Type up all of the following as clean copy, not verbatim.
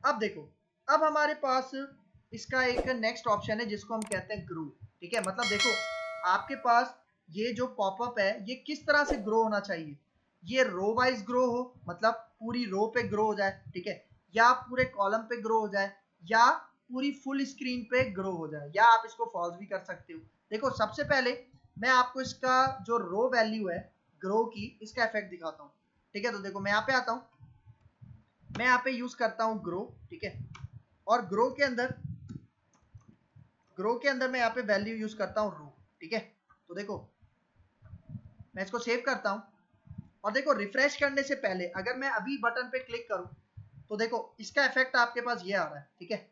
अब देखो, अब हमारे पास इसका एक नेक्स्ट ऑप्शन है जिसको हम कहते हैं ग्रो। ठीक है, मतलब देखो आपके पास ये जो पॉपअप है ये किस तरह से ग्रो होना चाहिए, ये रो वाइज ग्रो हो, मतलब पूरी रो पे ग्रो हो जाए, ठीक है, या पूरे कॉलम पे ग्रो हो जाए, या पूरी फुल स्क्रीन पे ग्रो हो जाए, या आप इसको फॉल्स भी कर सकते हो। देखो सबसे पहले मैं आपको इसका जो रो वैल्यू है ग्रो की, इसका इफेक्ट दिखाता हूँ। ठीक है, तो देखो मैं यहाँ पे आता हूँ, मैं यहाँ पे यूज करता हूँ ग्रो। ठीक है, और ग्रो के अंदर मैं यहाँ पे वैल्यू यूज करता हूँ रो। ठीक है, तो देखो मैं इसको सेव करता हूँ, और देखो रिफ्रेश करने से पहले अगर मैं अभी बटन पे क्लिक करूँ तो देखो इसका इफेक्ट आपके पास ये आ रहा है। ठीक है,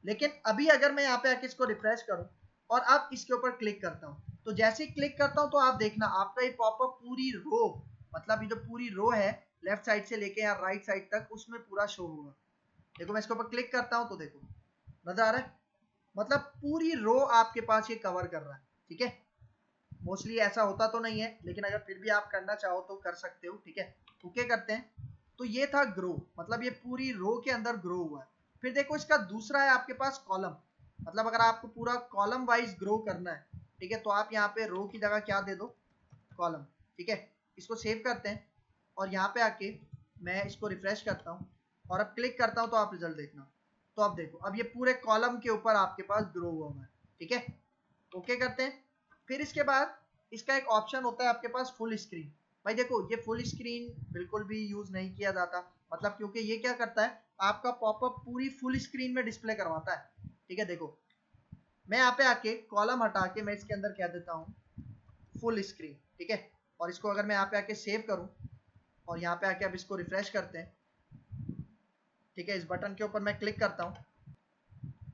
लेकिन अभी अगर मैं यहाँ पे आके इसको रिफ्रेश करूँ और अब इसके ऊपर क्लिक करता हूँ, तो जैसे ही क्लिक करता हूँ तो आप देखना आपका ये पॉपअप पूरी रो, मतलब ये जो पूरी रो है लेफ्ट साइड से लेके या राइट साइड तक उसमें पूरा शो होगा। देखो मैं इसके ऊपर क्लिक करता हूँ तो देखो नजर आ रहा है, मतलब पूरी रो आपके पास ये कवर कर रहा है। ठीक है, मोस्टली ऐसा होता तो नहीं है, लेकिन अगर फिर भी आप करना चाहो तो कर सकते हो। ठीक है, ओके करते हैं। तो ये था ग्रो, मतलब ये पूरी रो के अंदर ग्रो हुआ है। फिर देखो इसका दूसरा है आपके पास कॉलम, मतलब अगर आपको पूरा कॉलम वाइज ग्रो करना है, ठीक है, तो आप यहाँ पे रो की जगह क्या दे दो, कॉलम। ठीक है, इसको सेव करते हैं, और यहाँ पे आके मैं इसको रिफ्रेश करता हूँ और अब क्लिक करता हूँ तो आप रिजल्ट देखना। तो अब देखो अब ये पूरे कॉलम के ऊपर आपके पास ग्रो हुआ है। ठीक है, ओके करते हैं। फिर इसके बाद इसका एक ऑप्शन होता है आपके पास फुल स्क्रीन। भाई देखो ये फुल स्क्रीन बिल्कुल भी यूज नहीं किया जाता, मतलब क्योंकि ये क्या करता है आपका पॉपअप पूरी फुल स्क्रीन में डिस्प्ले करवाता है। ठीक है, देखो मैं यहाँ पे आके कॉलम हटा के मैं इसके अंदर कह देता हूँ फुल स्क्रीन। ठीक है, और इसको अगर मैं यहाँ पे आके सेव करूँ और यहाँ पे आके अब इसको रिफ्रेश करते हैं, ठीक है, इस बटन के ऊपर मैं क्लिक करता हूँ,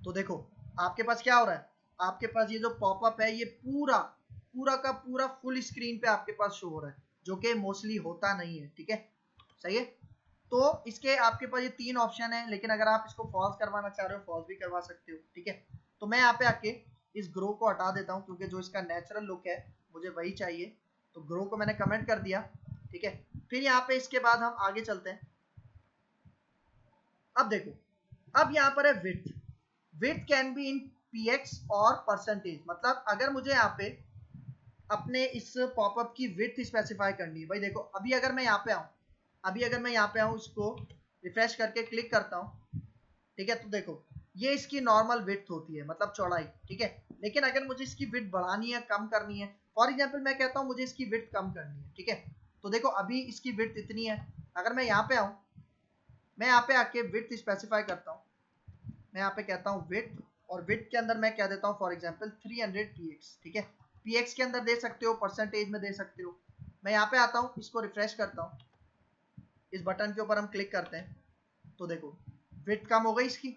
तो देखो आपके पास क्या हो रहा है, आपके पास ये जो पॉपअप है ये पूरा पूरा का पूरा फुल स्क्रीन पे आपके पास शो हो रहा है, जो कि मोस्टली होता नहीं है। ठीक है, सही है। तो इसके आपके पास ये तीन ऑप्शन है, लेकिन अगर आप इसको फॉल्स करवाना चाह रहे हो फॉल्स भी करवा सकते हो। ठीक है, तो मैं यहाँ पे आके इस ग्रो को हटा देता हूँ, क्योंकि जो इसका नेचुरल लुक है मुझे वही चाहिए। तो ग्रो को मैंने कमेंट कर दिया। ठीक है, फिर यहाँ पे इसके बाद हम आगे चलते हैं। अब देखो अब यहाँ पर है width, width can be in px और परसेंटेज, मतलब अगर मुझे यहाँ पे अपने इस पॉपअप की विड्थ स्पेसिफाई करनी है। भाई देखो अभी अगर मैं यहाँ पे आऊँ, अभी अगर मैं यहाँ पे आऊँ इसको रिफ्रेश करके क्लिक करता हूँ, ठीक है, तो देखो ये इसकी नॉर्मल विड्थ होती है, मतलब चौड़ाई। ठीक है, लेकिन अगर मुझे इसकी विड्थ बढ़ानी है कम करनी है, फॉर एग्जाम्पल मैं कहता हूँ मुझे इसकी विड्थ कम करनी है। ठीक है, तो देखो अभी इसकी विड्थ इतनी है, अगर मैं यहाँ पे आऊँ, मैं यहाँ पे आके विड्थ स्पेसिफाई करता हूँ, मैं यहाँ पे कहता हूँ विड्थ, और विड्थ के अंदर मैं कह देता हूँ फॉर एग्जांपल 300 px। ठीक है, px के अंदर दे सकते हो, परसेंटेज में दे सकते हो। मैं यहाँ पे आता हूँ, इसको रिफ्रेश करता हूँ, इस बटन के ऊपर हम क्लिक करते हैं, तो देखो विड्थ कम हो गई इसकी।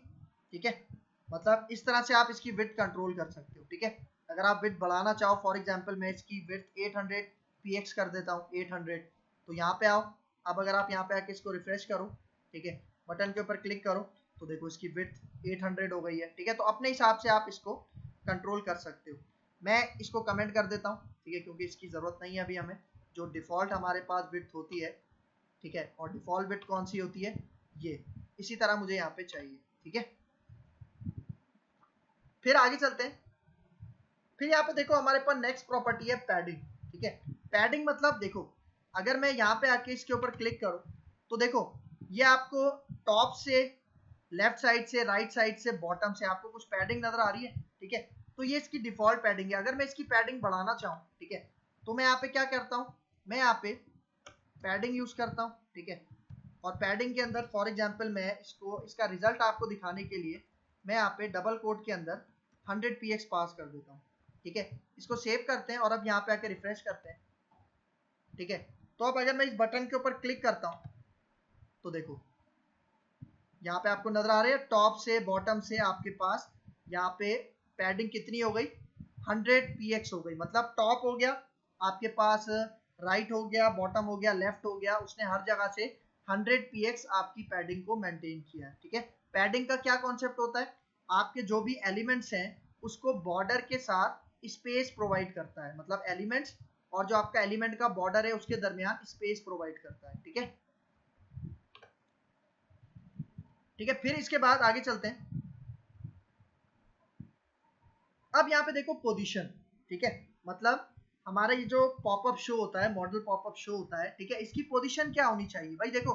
ठीक है, मतलब इस तरह से आप इसकी विड्थ कंट्रोल कर सकते हो। ठीक है, अगर आप विड्थ बढ़ाना चाहो, फॉर एग्जांपल मैं इसकी विड्थ 800 px कर देता हूँ, 800। तो यहाँ पे आओ, अब अगर आप यहाँ पे आके इसको रिफ्रेश करो, ठीक है, बटन के ऊपर क्लिक करो, तो देखो इसकी विड्थ 800 हो गई है। ठीक है, तो अपने हिसाब से आप इसको कंट्रोल कर सकते हो। मैं इसको कमेंट कर देता हूँ, ठीक है, क्योंकि इसकी ज़रूरत नहीं है अभी हमें, जो डिफ़ॉल्ट हमारे पास विड्थ होती है। ठीक है, और डिफ़ॉल्ट विड्थ कौन सी होती है, ये इसी तरह मुझे यहाँ पे चाहिए। ठीक है, फिर आगे चलते हैं। फिर यहाँ पे देखो हमारे पास नेक्स्ट प्रॉपर्टी है पैडिंग। ठीक है, पैडिंग मतलब देखो अगर मैं यहाँ पे आके इसके ऊपर क्लिक करूँ, तो देखो ये आपको टॉप से, लेफ्ट साइड से, राइट साइड से, बॉटम से आपको कुछ पैडिंग नजर आ रही है। ठीक है, तो ये इसकी डिफॉल्ट पैडिंग है। अगर मैं इसकी पैडिंग बढ़ाना चाहूँ, ठीक है, तो मैं यहाँ पे क्या करता हूँ, मैं यहाँ पे पैडिंग यूज करता हूँ। ठीक है, और पैडिंग के अंदर फॉर एग्जाम्पल मैं इसको, इसका रिजल्ट आपको दिखाने के लिए मैं यहाँ पे डबल कोट के अंदर 100 px पास कर देता हूँ। ठीक है, इसको सेव करते हैं और अब यहाँ पे आके रिफ्रेश करते हैं। ठीक है, तो अब अगर मैं इस बटन के ऊपर क्लिक करता हूँ, तो देखो यहाँ पे आपको नजर आ रही है टॉप से बॉटम से आपके पास यहाँ पे पैडिंग कितनी हो गई, 100 px हो गई। मतलब टॉप हो गया आपके पास, राइट हो गया, बॉटम हो गया, लेफ्ट हो गया, उसने हर जगह से 100 px आपकी पैडिंग को मेंटेन किया है। ठीक है, पैडिंग का क्या कॉन्सेप्ट होता है, आपके जो भी एलिमेंट्स हैं उसको बॉर्डर के साथ स्पेस प्रोवाइड करता है, मतलब एलिमेंट्स और जो आपका एलिमेंट का बॉर्डर है उसके दरमियान स्पेस प्रोवाइड करता है। ठीक है, ठीक है, फिर इसके बाद आगे चलते हैं। अब यहाँ पे देखो पोजीशन, ठीक है, मतलब हमारा ये जो पॉपअप शो होता है, मॉडल पॉपअप शो होता है, ठीक है, इसकी पोजीशन क्या होनी चाहिए भाई? देखो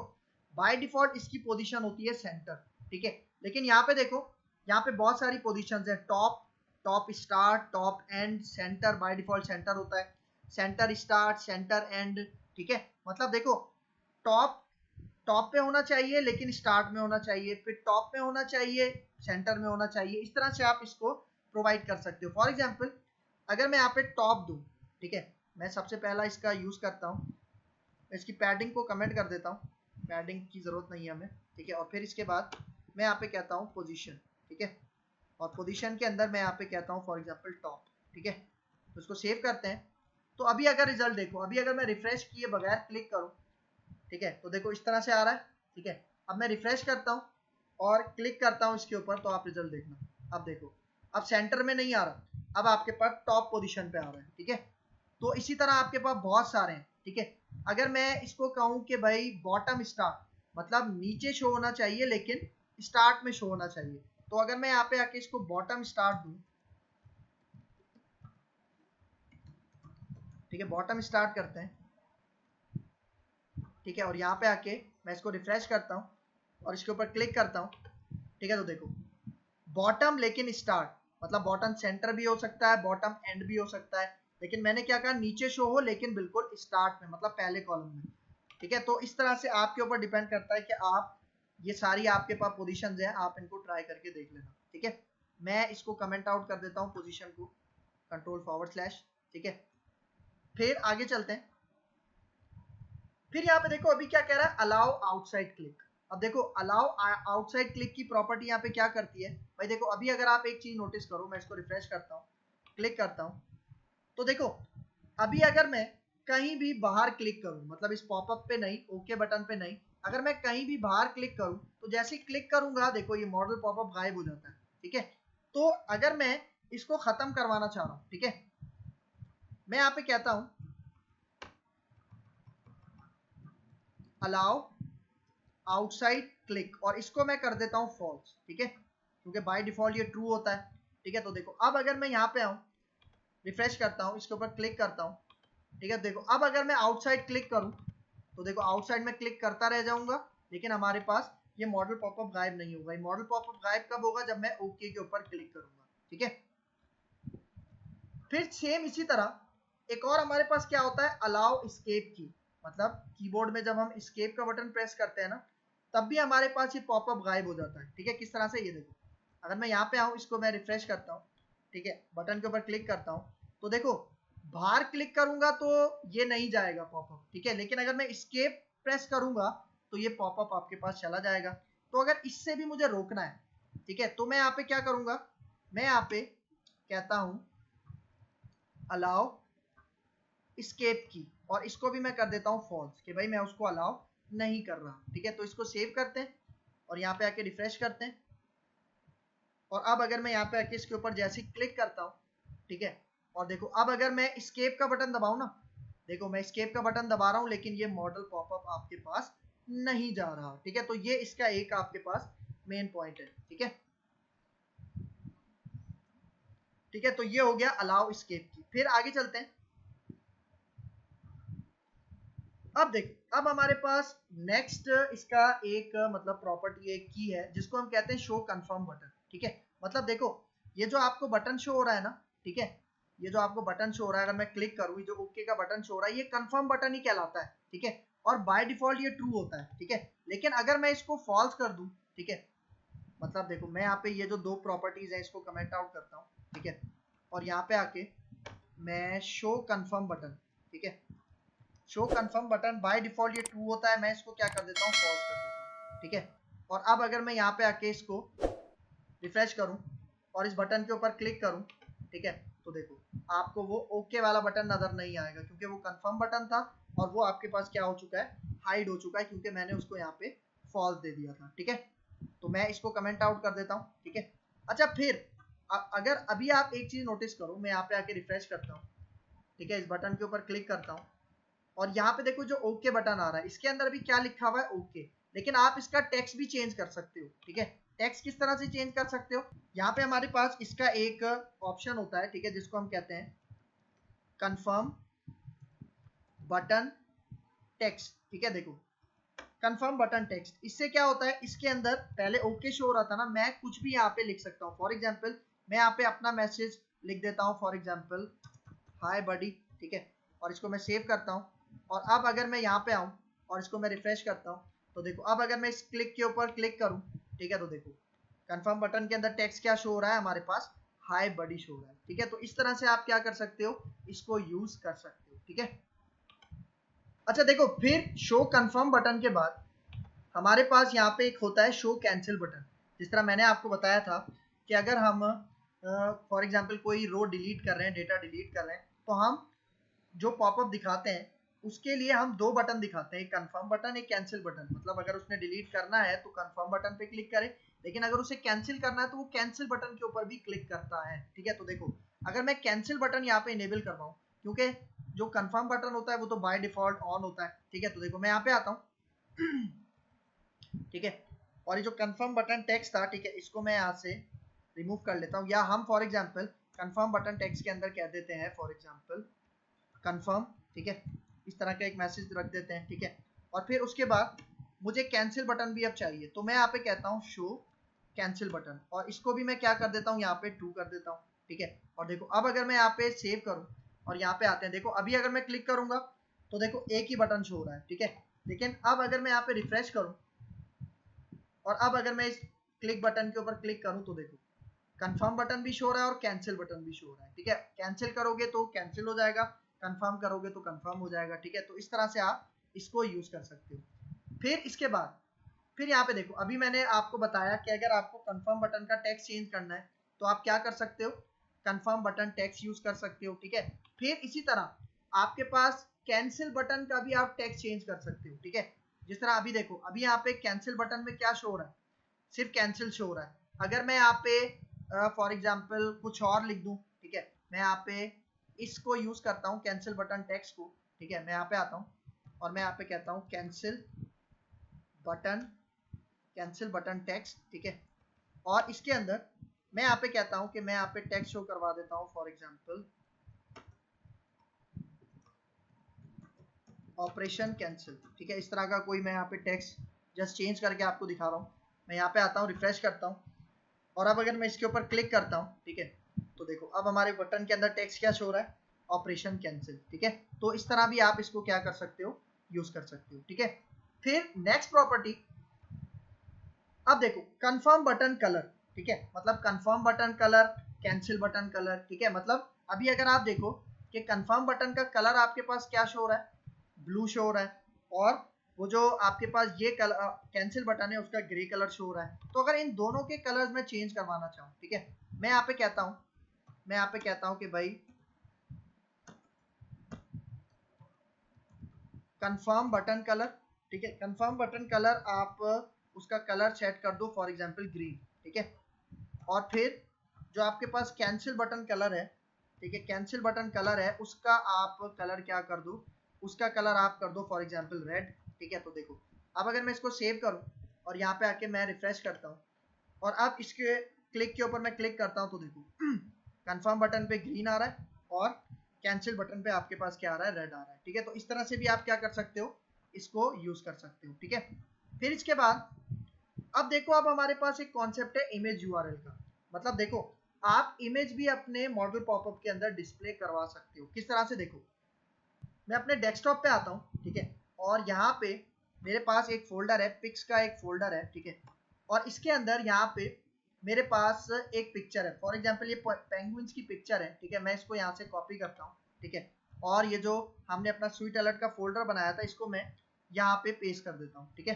बाय डिफॉल्ट इसकी पोजीशन होती है सेंटर, ठीक है, लेकिन यहाँ पे देखो, यहाँ पे बहुत सारी पोजीशंस है, top, top start, top and, centre, by default centre होता है, सेंटर स्टार्ट, सेंटर एंड, ठीक है, मतलब देखो टॉप, टॉप पे होना चाहिए लेकिन स्टार्ट में होना चाहिए, फिर टॉप में होना चाहिए, सेंटर में होना चाहिए, इस तरह से आप इसको प्रोवाइड कर सकते हो। फॉर एग्जाम्पल अगर मैं यहाँ पे टॉप दूं, ठीक है, मैं सबसे पहला इसका यूज करता हूँ, इसकी पैडिंग को कमेंट कर देता हूँ, पैडिंग की जरूरत नहीं है हमें, ठीक है, और फिर इसके बाद मैं यहाँ पे कहता हूँ पोजीशन, ठीक है, और पोजीशन के अंदर मैं यहाँ पे कहता हूँ फॉर एग्जाम्पल टॉप, ठीक है, तो इसको सेव करते हैं। तो अभी अगर रिजल्ट देखो, अभी अगर मैं रिफ्रेश किए बगैर क्लिक करूँ, ठीक है, तो देखो इस तरह से आ रहा है, ठीक है, अब मैं रिफ्रेश करता हूँ और क्लिक करता हूँ इसके ऊपर, तो आप रिजल्ट देखना, अब देखो अब सेंटर में नहीं आ रहा, अब आपके पास टॉप पोजीशन पे आ रहा है, ठीक है, तो इसी तरह आपके पास बहुत सारे हैं, ठीक है। अगर मैं इसको कहूँ कि भाई बॉटम स्टार्ट, मतलब नीचे शो होना चाहिए लेकिन स्टार्ट में शो होना चाहिए, तो अगर मैं यहाँ पे आके इसको बॉटम स्टार्ट दूं, ठीक है, बॉटम स्टार्ट करते हैं, ठीक है, और यहाँ पे आके मैं इसको रिफ्रेश करता हूँ और इसके ऊपर क्लिक करता हूँ, ठीक है, तो देखो बॉटम लेकिन स्टार्ट, मतलब बॉटम सेंटर भी हो सकता है, बॉटम एंड भी हो सकता है, लेकिन मैंने क्या कहा नीचे शो हो लेकिन बिल्कुल स्टार्ट में, मतलब पहले कॉलम में, ठीक है। तो इस तरह से आपके ऊपर डिपेंड करता है कि आप ये सारी आपके पास पोजीशंस हैं, आप इनको ट्राई करके देख लेना, ठीक है। मैं इसको कमेंट आउट कर देता हूँ पोजीशन को, कंट्रोल/, ठीक है, फिर आगे चलते हैं। फिर यहाँ पे देखो अभी क्या कह रहा है, अलाउ आउटसाइड क्लिक। अब देखो अलाउ आउटसाइड क्लिक की प्रॉपर्टी यहाँ पे क्या करती है भाई, देखो अभी अगर आप एक चीज नोटिस करो, मैं इसको रिफ्रेश करता हूँ, क्लिक करता हूँ, तो देखो अभी अगर मैं कहीं भी बाहर क्लिक करूँ, मतलब इस पॉपअप पे नहीं, ओके बटन पे नहीं, अगर मैं कहीं भी बाहर क्लिक करूँ, तो जैसे ही क्लिक करूंगा देखो ये मॉडल पॉपअप गायब हो जाता है, ठीक है। तो अगर मैं इसको खत्म करवाना चाह रहा हूँ, ठीक है, मैं यहाँ पे कहता हूँ अलाउ आउटसाइड क्लिक, और इसको मैं कर देता हूँ फॉल्स, ठीक है, क्योंकि बाय डिफॉल्ट ये ट्रू होता है, ठीक है। तो देखो अब अगर मैं यहाँ पे आऊँ, रिफ्रेश करता हूँ, इसके ऊपर क्लिक करता हूँ, ठीक है, देखो अब अगर मैं आउटसाइड क्लिक करूँ, तो देखो आउटसाइड में क्लिक करता रह जाऊंगा, लेकिन हमारे पास ये मॉडल पॉपअप गायब नहीं होगा। ये मॉडल पॉपअप गायब कब होगा, जब मैं ओके के ऊपर क्लिक करूंगा, ठीक है। फिर सेम इसी तरह एक और हमारे पास क्या होता है, अलाउ एस्केप की, मतलब कीबोर्ड में जब हम एस्केप का बटन प्रेस करते हैं ना, तब भी हमारे पास ये पॉपअप गायब हो जाता है, ठीक है। किस तरह से, ये देखो अगर मैं यहाँ पे आऊँ, इसको मैं रिफ्रेश करता हूँ, ठीक है, बटन के ऊपर क्लिक करता हूँ, तो देखो बाहर क्लिक करूंगा तो ये नहीं जाएगा पॉपअप, ठीक है, लेकिन अगर मैं एस्केप प्रेस करूंगा तो ये पॉपअप आपके पास चला जाएगा। तो अगर इससे भी मुझे रोकना है, ठीक है, तो मैं यहाँ पे क्या करूंगा, मैं यहाँ पे कहता हूं अलाउ एस्केप की, और इसको भी मैं कर देता हूँ फॉल्स, कि भाई मैं उसको अलाउ नहीं कर रहा, ठीक है। तो इसको सेव करते हैं और यहाँ पे आके रिफ्रेश करते हैं, और अब अगर मैं यहाँ पे आके इसके ऊपर जैसे क्लिक करता हूँ, ठीक है, और देखो अब अगर मैं एस्केप का बटन दबाऊं ना, देखो मैं एस्केप का बटन दबा रहा हूं लेकिन ये मॉडल पॉपअप आपके पास नहीं जा रहा, ठीक है। तो ये इसका एक आपके पास मेन पॉइंट है, ठीक है, ठीक है। तो ये हो गया अलाउ एस्केप की। फिर आगे चलते हैं। अब देखो अब हमारे पास नेक्स्ट इसका एक मतलब प्रॉपर्टी एक की है, जिसको हम कहते हैं शो कंफर्म बटन, ठीक है। मतलब देखो ये जो आपको बटन शो हो रहा है ना, ठीक है, ये जो आपको बटन शो हो रहा है, अगर मैं क्लिक करूँ, जो ओके का बटन शो हो रहा है, ये कंफर्म बटन ही कहलाता है, ठीक है, और बाय डिफॉल्ट ये ट्रू होता है, ठीक है। लेकिन अगर मैं इसको फॉल्स कर दूं, ठीक है, मतलब देखो मैं यहाँ पे ये जो दो प्रॉपर्टीज है इसको कमेंट आउट करता हूँ, ठीक है, और यहाँ पे आके मैं शो कंफर्म बटन, ठीक है, show confirm button by default ये ट्रू होता है, मैं इसको क्या कर देता हूँ, फॉल्स कर देता हूँ, ठीक है। और अब अगर मैं यहाँ पे आके इसको रिफ्रेश करूँ और इस बटन के ऊपर क्लिक करूँ, ठीक है, तो देखो आपको वो ओके वाला बटन नजर नहीं आएगा, क्योंकि वो कंफर्म बटन था और वो आपके पास क्या हो चुका है, हाइड हो चुका है, क्योंकि मैंने उसको यहाँ पे फॉल्स दे दिया था, ठीक है। तो मैं इसको कमेंट आउट कर देता हूँ, ठीक है। अच्छा फिर अगर अभी आप एक चीज नोटिस करो, मैं यहाँ पे आके रिफ्रेश करता हूँ, ठीक है, इस बटन के ऊपर क्लिक करता हूँ, और यहाँ पे देखो जो ओके बटन आ रहा है, इसके अंदर भी क्या लिखा हुआ है, ओके, लेकिन आप इसका टेक्स्ट भी चेंज कर सकते हो, ठीक है। टेक्स्ट किस तरह से चेंज कर सकते हो, यहाँ पे हमारे पास इसका एक ऑप्शन होता है, ठीक है, जिसको हम कहते हैं कंफर्म बटन टेक्स्ट, ठीक है। देखो कंफर्म बटन टेक्स्ट, इससे क्या होता है, इसके अंदर पहले ओके शो हो रहा था ना, मैं कुछ भी यहाँ पे लिख सकता हूँ। फॉर एग्जाम्पल मैं यहाँ पे अपना मैसेज लिख देता हूँ, फॉर एग्जाम्पल हाय बडी, ठीक है, और इसको मैं सेव करता हूँ। और अब अगर मैं यहाँ पे आऊँ और इसको मैं रिफ्रेश करता हूँ, तो देखो अब अगर मैं इस क्लिक के ऊपर क्लिक करूँ, ठीक है, तो देखो कंफर्म बटन के अंदर टेक्स्ट क्या शो हो रहा है, हमारे पास हाय बडी शो हो रहा है, ठीक है। तो इस तरह से आप क्या कर सकते हो, इसको यूज कर सकते हो, ठीक है। अच्छा देखो, फिर शो कंफर्म बटन के बाद हमारे पास यहाँ पे एक होता है शो कैंसिल बटन। जिस तरह मैंने आपको बताया था कि अगर हम फॉर एग्जांपल कोई रो डिलीट कर रहे हैं, डेटा डिलीट कर रहे हैं, तो हम जो पॉपअप दिखाते हैं उसके लिए हम दो बटन दिखाते हैं, एक कंफर्म बटन, एक कैंसिल बटन। मतलब अगर उसने डिलीट करना है तो कंफर्म बटन पे क्लिक करे, लेकिन अगर उसे कैंसिल करना है तो वो कैंसिल बटन के ऊपर भी क्लिक करता है, ठीक है। तो देखो अगर मैं कैंसिल बटन यहाँ पे इनेबल करवाऊँ, क्योंकि जो कंफर्म बटन होता है वो तो बाय डिफॉल्ट ऑन होता है, ठीक है। तो देखो मैं यहाँ पे आता हूँ ठीक है, और ये जो कंफर्म बटन टेक्स्ट था, ठीक है, इसको मैं यहाँ से रिमूव कर लेता हूँ, या हम for example confirm button text के अंदर कह देते हैं फॉर एग्जांपल कंफर्म, ठीक है, इस तरह का एक मैसेज रख देते हैं, ठीक है। और फिर उसके बाद मुझे कैंसिल बटन भी अब चाहिए, तो मैं यहाँ पे कहता हूँ शो कैंसिल बटन, और इसको भी मैं क्या कर देता हूँ, यहाँ पे ट्रू कर देता हूँ, ठीक है। और देखो अब अगर मैं यहाँ पे सेव करूँ और यहाँ पे आते हैं, देखो अभी अगर मैं क्लिक करूंगा तो देखो एक ही बटन शो हो रहा है, ठीक है। लेकिन अब अगर मैं यहाँ पे रिफ्रेश करूँ और अब अगर मैं इस क्लिक बटन के ऊपर क्लिक करूं, तो देखो कंफर्म बटन भी शो हो रहा है और कैंसिल बटन भी शो हो रहा है, ठीक है। कैंसिल करोगे तो कैंसिल हो जाएगा, कंफर्म करोगे तो कंफर्म हो जाएगा, ठीक है। तो इस तरह से आप इसको यूज कर सकते हो। फिर इसके बाद फिर यहाँ पे देखो, अभी मैंने आपको बताया कि अगर आपको कंफर्म बटन का टेक्स्ट चेंज करना है तो आप क्या कर सकते हो, कंफर्म बटन टेक्स्ट यूज कर सकते हो, ठीक है। फिर इसी तरह आपके पास कैंसिल बटन का भी आप टेक्स्ट चेंज कर सकते हो, ठीक है। जिस तरह अभी देखो, अभी यहाँ पे कैंसिल बटन में क्या शो हो रहा है, सिर्फ कैंसिल शो हो रहा है। अगर मैं यहाँ पे फॉर एग्जांपल कुछ और लिख दूं, ठीक है, मैं यहाँ पे इसको यूज करता हूँ कैंसिल बटन टेक्स्ट को, ठीक है। मैं यहाँ पे आता हूँ और मैं यहाँ पे कहता हूँ कैंसिल बटन टेक्स्ट, ठीक है। और इसके अंदर मैं यहाँ पे कहता हूँ कि मैं यहाँ पे टेक्स्ट शो करवा देता हूँ, फॉर एग्जांपल ऑपरेशन कैंसिल, ठीक है। इस तरह का कोई मैं यहाँ पे टेक्स्ट जस्ट चेंज करके आपको दिखा रहा हूँ। मैं यहाँ पे आता हूँ, रिफ्रेश करता हूँ, और अब अगर मैं इसके ऊपर क्लिक करता हूँ, ठीक है, तो देखो अब हमारे बटन के अंदर टेक्स्ट क्या शो हो रहा है, ऑपरेशन कैंसिल, ठीक है। तो इस तरह भी आप इसको क्या कर सकते हो, यूज कर सकते हो, ठीक है। फिर नेक्स्ट प्रॉपर्टी, अब देखो कंफर्म बटन कलर, ठीक है, मतलब confirm button colour, cancel button colour, ठीक है। मतलब अभी अगर आप देखो कि कंफर्म बटन का कलर आपके पास क्या शो हो रहा है, ब्लू शो हो रहा है, और वो जो आपके पास ये कलर कैंसिल बटन है उसका ग्रे कलर शो हो रहा है। तो अगर इन दोनों के कलर्स में चेंज करवाना चाहूँ, ठीक है, मैं यहाँ पे कहता हूँ कि भाई कंफर्म बटन कलर, ठीक है, कंफर्म बटन कलर आप उसका कलर सेट कर दो फॉर एग्जांपल ग्रीन, ठीक है। और फिर जो आपके पास कैंसिल बटन कलर है, ठीक है, कैंसिल बटन कलर है उसका आप कलर क्या कर दो, उसका कलर आप कर दो फॉर एग्जांपल रेड, ठीक है। तो देखो अब अगर मैं इसको सेव करूं और यहाँ पे आके मैं रिफ्रेश करता हूँ और अब इसके क्लिक के ऊपर मैं क्लिक करता हूँ, तो देखो कंफर्म बटन पे ग्रीन आ रहा है और कैंसिल बटन पे आपके पास क्या आ रहा है, रेड आ रहा है, ठीक है। तो इस तरह से भी आप क्या कर सकते हो, इसको यूज कर सकते हो, ठीक है। फिर इसके बाद अब देखो, अब हमारे पास एक कॉन्सेप्ट है इमेज यूआरएल का। मतलब देखो आप इमेज भी अपने मॉडल पॉपअप के अंदर डिस्प्ले करवा सकते हो। किस तरह से, देखो मैं अपने डेस्कटॉप पे आता हूँ, ठीक है, और यहाँ पे मेरे पास एक फोल्डर है, पिक्स का एक फोल्डर है, ठीक है। और इसके अंदर यहाँ पे मेरे पास एक पिक्चर है, फॉर एग्जांपल ये पेंगुइन्स की पिक्चर है, ठीक है। मैं इसको यहाँ से कॉपी करता हूँ, ठीक है, और ये जो हमने अपना स्वीट अलर्ट का फोल्डर बनाया था इसको मैं यहाँ पे पेस्ट कर देता हूँ, ठीक है।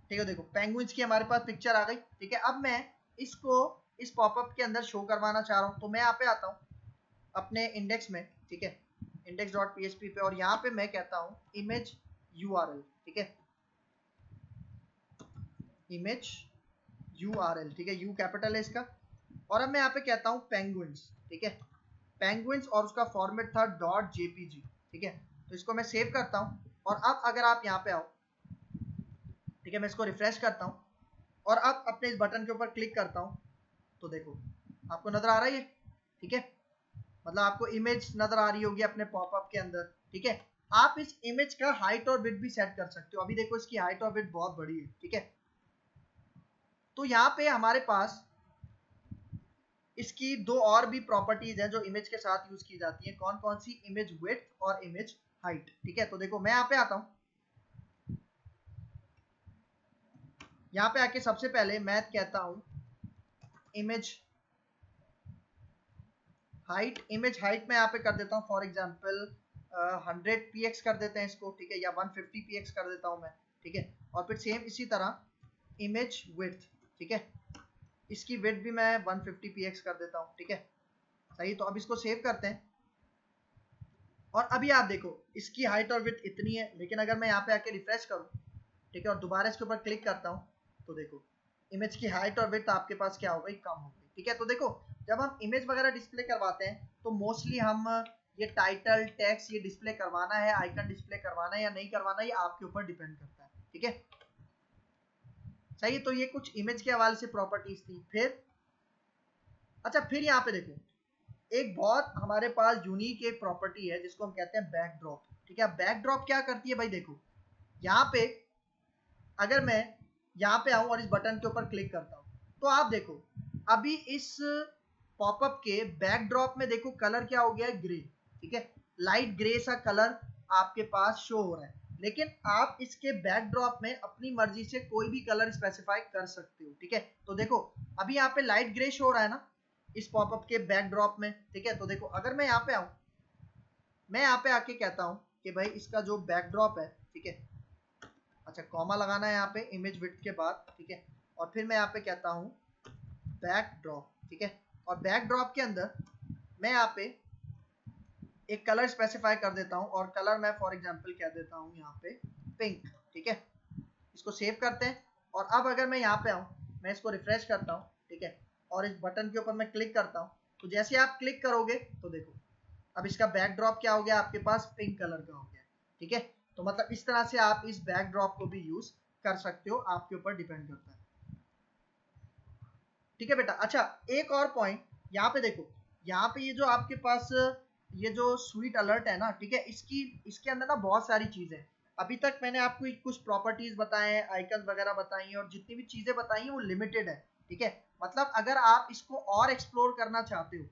ठीक है, देखो पेंगुइन्स की हमारे पास पिक्चर आ गई, ठीक है। अब मैं इसको इस पॉपअप के अंदर शो करवाना चाह रहा हूँ, तो मैं यहाँ पे आता हूँ अपने इंडेक्स में, ठीक है, index.php पे, और यहाँ पे मैं कहता हूँ इमेज यूआरएल, ठीक है, इमेज यूआरएल, ठीक है, यू कैपिटल है इसका। और अब मैं यहाँ पे कहता हूँ पेंगुइन्स, ठीक है, पेंगुइन्स, और उसका फॉर्मेट था .jpg, ठीक है। तो इसको मैं सेव करता हूँ और अब अगर आप यहाँ पे आओ, ठीक है, मैं इसको रिफ्रेश करता हूँ और अब अपने इस बटन के ऊपर क्लिक करता हूँ, तो देखो आपको नजर आ रहा है ये, ठीक है, मतलब आपको इमेज नजर आ रही होगी अपने पॉपअप के अंदर, ठीक है। आप इस इमेज का हाइट और विड्थ भी सेट कर सकते हो। अभी देखो इसकी हाइट और विड्थ बहुत बड़ी है, ठीक है। तो यहाँ पे हमारे पास इसकी दो और भी प्रॉपर्टीज हैं जो इमेज के साथ यूज की जाती हैं। कौन कौन सी? इमेज विड्थ और इमेज हाइट, ठीक है। तो देखो मैं यहाँ पे आता हूँ, यहाँ पे आके सबसे पहले मैं कहता हूँ इमेज हाइट। इमेज हाइट में यहाँ पे कर देता हूँ फॉर एग्जाम्पल 100 px कर देते हैं इसको, ठीक है, या 150 px कर देता हूँ मैं, ठीक है। और फिर सेम इसी तरह इमेज विड्थ, ठीक है, इसकी विड्थ भी मैं 150 px कर देता हूँ, ठीक है, सही। तो अब इसको सेव करते हैं और अभी आप देखो इसकी हाइट और विड्थ इतनी है, लेकिन अगर मैं यहाँ पे आके रिफ्रेश करूँ, ठीक है, और दोबारा इसके ऊपर क्लिक करता हूँ, तो देखो इमेज की हाइट और विड्थ आपके पास क्या हो गई? कम हो गई, ठीक है। तो देखो जब हम इमेज वगैरह डिस्प्ले करवाते हैं तो मोस्टली हम ये टाइटल, टेक्स्ट ये डिस्प्ले करवाना है, आइकन डिस्प्ले करवाना है या नहीं करवाना, ये आपके ऊपर डिपेंड करता है, ठीक है, सही। तो ये कुछ इमेज के हवाले से प्रॉपर्टीज थी। फिर अच्छा, फिर यहाँ पे देखो एक बहुत हमारे पास यूनिक एक प्रॉपर्टी है जिसको हम कहते हैं बैकड्रॉप, ठीक है। बैकड्रॉप क्या करती है भाई? देखो यहाँ पे अगर मैं यहाँ पे आऊं और इस बटन के ऊपर क्लिक करता हूं, तो आप देखो अभी इस पॉपअप के बैकड्रॉप में देखो कलर क्या हो गया है? ग्रे, ठीक है, लाइट ग्रे सा कलर आपके पास शो हो रहा है। लेकिन आप इसके बैकड्रॉप में अपनी मर्जी से कोई भी कलर स्पेसिफाई कर सकते हो, ठीक है। तो देखो अभी यहाँ पे लाइट ग्रे शो हो रहा है ना इस पॉपअप के बैकड्रॉप में, ठीक है। तो देखो अगर मैं यहाँ पे आऊं, मैं यहाँ पे आके कहता हूँ कि भाई इसका जो बैकड्रॉप है, ठीक है, अच्छा कॉमा लगाना है यहाँ पे इमेज विड्थ के बाद, ठीक है, और फिर मैं यहाँ पे कहता हूँ बैकड्रॉप, ठीक है। और बैकड्रॉप के अंदर मैं यहाँ पे एक कलर स्पेसिफाई कर देता हूँ और कलर मैं फॉर एग्जांपल कह देता हूँ यहाँ पे पिंक, ठीक है। इसको सेव करते हैं और अब अगर मैं यहाँ पे आऊँ, मैं इसको रिफ्रेश करता हूँ, ठीक है, और इस बटन के ऊपर मैं क्लिक करता हूँ, तो जैसे आप क्लिक करोगे तो देखो अब इसका बैकड्रॉप क्या हो गया? आपके पास पिंक कलर का हो गया, ठीक है। तो मतलब इस तरह से आप इस बैकड्रॉप को भी यूज कर सकते हो, आपके ऊपर डिपेंड करता है, ठीक है बेटा। अच्छा एक और पॉइंट यहाँ पे देखो, यहाँ पे ये जो आपके पास ये जो स्वीट अलर्ट है ना, ठीक है, इसके अंदर ना बहुत सारी चीजें हैं। अभी तक मैंने आपको कुछ प्रॉपर्टीज बताए हैं, आइकन वगैरह बताई हैं, और जितनी भी चीजें बताई हैं वो लिमिटेड है, ठीक है। मतलब अगर आप इसको और एक्सप्लोर करना चाहते हो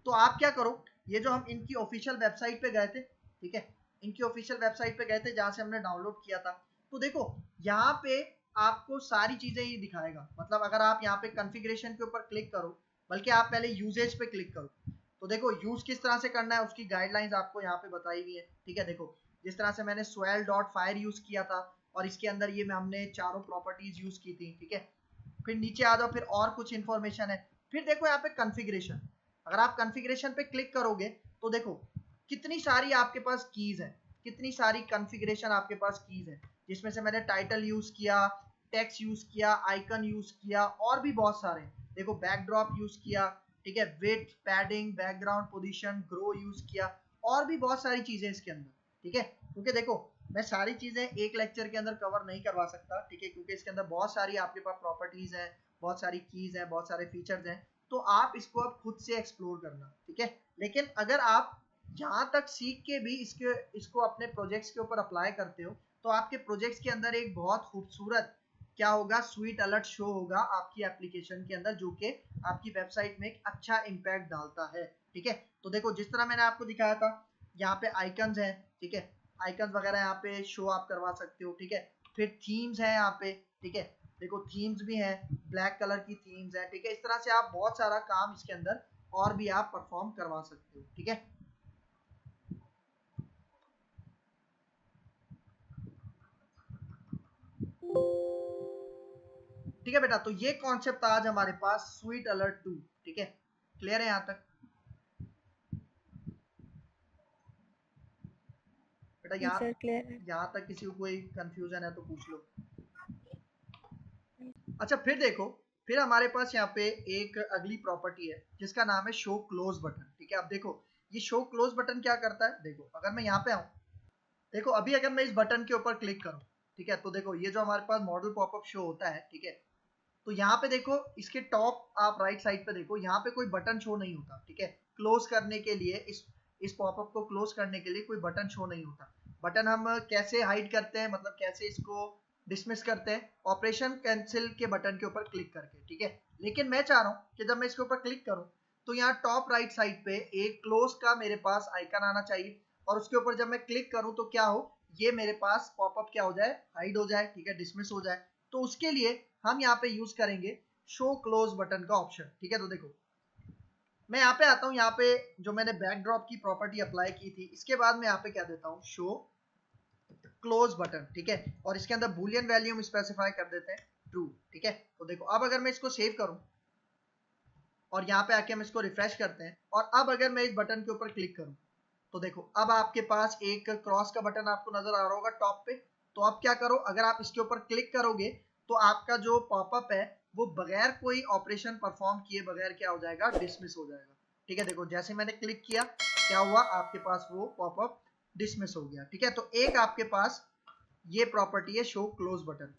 तो आप क्या करो, ये जो हम इनकी ऑफिशियल वेबसाइट पे गए थे, ठीक है, इनकी ऑफिशियल वेबसाइट पे गए थे जहां से हमने डाउनलोड किया था, तो देखो यहाँ पे आपको सारी चीजें ही दिखाएगा। मतलब अगर आप यहाँ पे कॉन्फ़िगरेशन के ऊपर क्लिक करो, बल्कि आप पहले यूजेज पे क्लिक करो, तो देखो यूज किस तरह से करना है उसकी गाइडलाइंस आपको यहाँ पे बताई हुई है, ठीक है। देखो जिस तरह से मैंने swell.fire यूज किया था और इसके अंदर ये हमने चारों प्रॉपर्टीज यूज की थी, ठीक है। फिर नीचे आ जाओ, फिर और कुछ इंफॉर्मेशन है। फिर देखो यहाँ पे कॉन्फ़िगरेशन, अगर आप कॉन्फ़िगरेशन पे क्लिक करोगे तो देखो कितनी सारी आपके पास कीज है, कितनी सारी कॉन्फ़िगरेशन आपके पास कीज है, जिसमें से मैंने टाइटल यूज किया, टेक्स्ट यूज किया, आइकन यूज किया, और भी बहुत सारे। देखो बैकड्रॉप यूज किया, ठीक है, width, padding, background position, grow use किया, और भी बहुत सारी चीजें इसके अंदर, ठीक है। क्योंकि देखो मैं सारी चीजें एक लेक्चर के अंदर कवर नहीं करवा सकता, ठीक है, क्योंकि इसके अंदर बहुत सारी आपके पास प्रॉपर्टीज हैं, बहुत सारी कीज हैं, बहुत सारे फीचर्स हैं, तो आप इसको अब खुद से एक्सप्लोर करना, ठीक है। लेकिन अगर आप यहाँ तक सीख के भी इसको अपने प्रोजेक्ट्स के ऊपर अप्लाई करते हो तो आपके प्रोजेक्ट्स के अंदर एक बहुत खूबसूरत क्या होगा? स्वीट अलर्ट शो होगा आपकी एप्लीकेशन के अंदर, जो कि आपकी वेबसाइट में एक अच्छा इम्पैक्ट डालता है, ठीक है। तो देखो जिस तरह मैंने आपको दिखाया था, यहाँ पे आइकन्स हैं, ठीक है, आइकन्स वगैरह यहाँ पे शो आप करवा सकते हो, ठीक है। फिर थीम्स हैं यहाँ पे, ठीक है, देखो थीम्स भी हैं, ब्लैक कलर की थीम्स हैं, ठीक है। इस तरह से आप बहुत सारा काम इसके अंदर और भी आप परफॉर्म करवा सकते हो, ठीक है। ठीक है बेटा, तो ये कॉन्सेप्ट आज हमारे पास स्वीट अलर्ट 2, ठीक है, क्लियर है यहाँ तक? बेटा यहाँ तक किसी को कोई कंफ्यूजन है तो पूछ लो। अच्छा फिर देखो, फिर हमारे पास यहाँ पे एक अगली प्रॉपर्टी है जिसका नाम है शो क्लोज बटन, ठीक है। अब देखो ये शो क्लोज बटन क्या करता है, देखो अगर मैं यहाँ पे आऊँ, देखो अभी अगर मैं इस बटन के ऊपर क्लिक करूँ, ठीक है, तो देखो ये जो हमारे पास मॉडल पॉपअप शो होता है, ठीक है, तो यहाँ पे देखो इसके टॉप आप राइट साइड पे देखो, यहाँ पे कोई बटन शो नहीं होता, ठीक है, क्लोज करने के लिए इस पॉपअप को क्लोज करने के लिए कोई बटन शो नहीं होता। बटन हम कैसे हाइड करते हैं, मतलब कैसे इसको डिसमिस करते हैं, ऑपरेशन कैंसिल के बटन के ऊपर क्लिक करके, ठीक है। लेकिन मैं चाह रहा हूँ कि जब मैं इसके ऊपर क्लिक करूँ तो यहाँ टॉप राइट साइड पे एक क्लोज का मेरे पास आइकन आना चाहिए, और उसके ऊपर जब मैं क्लिक करूँ तो क्या हो, ये मेरे पास पॉपअप क्या हो जाए, हाइड हो जाए, ठीक है, डिसमिस हो जाए। तो उसके लिए हम यहाँ पे यूज करेंगे शो क्लोज बटन का ऑप्शन, ठीक है। तो देखो मैं यहाँ पे आता हूँ, यहाँ पे जो मैंने बैकड्रॉप की प्रॉपर्टी अप्लाई की थी, इसके बाद मैं यहाँ पे क्या देता हूँ, शो क्लोज बटन, ठीक है, और इसके अंदर बूलियन वैल्यू हम स्पेसिफाई कर देते हैं ट्रू, ठीक है। तो देखो अब अगर मैं इसको सेव करूं और यहाँ पे आके हम इसको रिफ्रेश करते हैं, और अब अगर मैं इस बटन के ऊपर क्लिक करूं तो देखो अब आपके पास एक क्रॉस का बटन आपको नजर आ रहा होगा टॉप पे। तो अब क्या करो, अगर आप इसके ऊपर क्लिक करोगे तो आपका जो पॉपअप है वो बगैर कोई ऑपरेशन परफॉर्म किए बगैर क्या हो जाएगा, डिसमिस हो जाएगा, ठीक है। देखो जैसे मैंने क्लिक किया क्या हुआ, आपके पास वो पॉपअप डिसमिस हो गया, ठीक है। तो एक आपके पास ये प्रॉपर्टी है शो क्लोज बटन।